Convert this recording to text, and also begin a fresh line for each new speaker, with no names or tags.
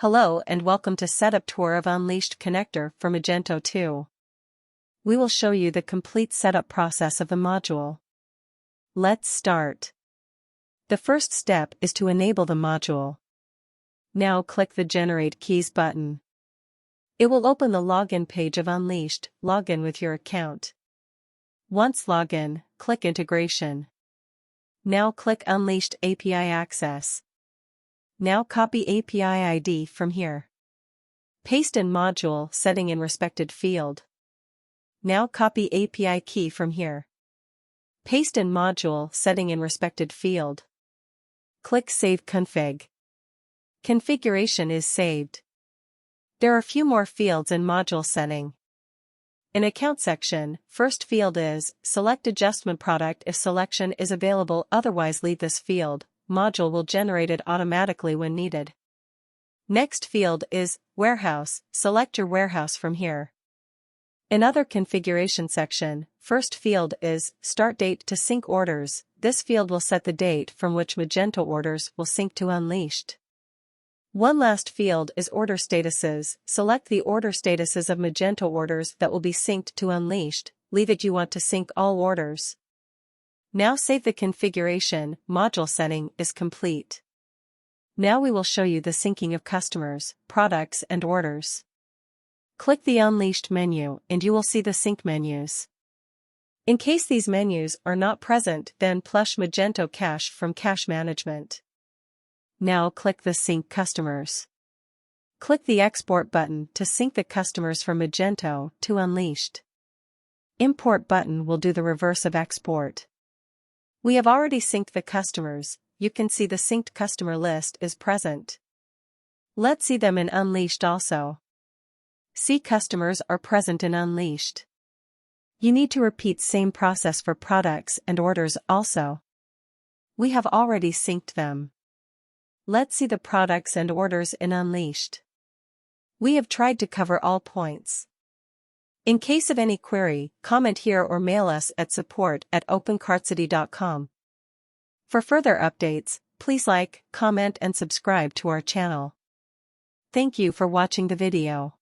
Hello and welcome to Setup Tour of Unleashed Connector for Magento2. We will show you the complete setup process of the module. Let's start. The first step is to enable the module. Now click the Generate Keys button. It will open the login page of Unleashed. Log in with your account. Once login, click Integration. Now click Unleashed API Access. Now copy API ID from here. Paste in module setting in respected field. Now copy API key from here. Paste in module setting in respected field. Click Save Config. Configuration is saved. There are few more fields in module setting. In account section, first field is select adjustment product if selection is available, otherwise leave this field. Module will generate it automatically when needed. Next field is warehouse. Select your warehouse from here. In other configuration section, first field is start date to sync orders. This field will set the date from which Magento orders will sync to Unleashed. One last field is order statuses. Select the order statuses of Magento orders that will be synced to Unleashed. Leave it you want to sync all orders. Now save the configuration. Module setting is complete. Now we will show you the syncing of customers, products and orders. Click the Unleashed menu and you will see the sync menus. In case these menus are not present, then plush Magento Cache from Cache Management. Now click the Sync Customers. Click the Export button to sync the customers from Magento to Unleashed. Import button will do the reverse of export. We have already synced the customers. You can see the synced customer list is present. Let's see them in Unleashed also. See customers are present in Unleashed. You need to repeat same process for products and orders also. We have already synced them. Let's see the products and orders in Unleashed. We have tried to cover all points. In case of any query, comment here or mail us at support@opencartcity.com. For further updates, please like, comment and subscribe to our channel. Thank you for watching the video.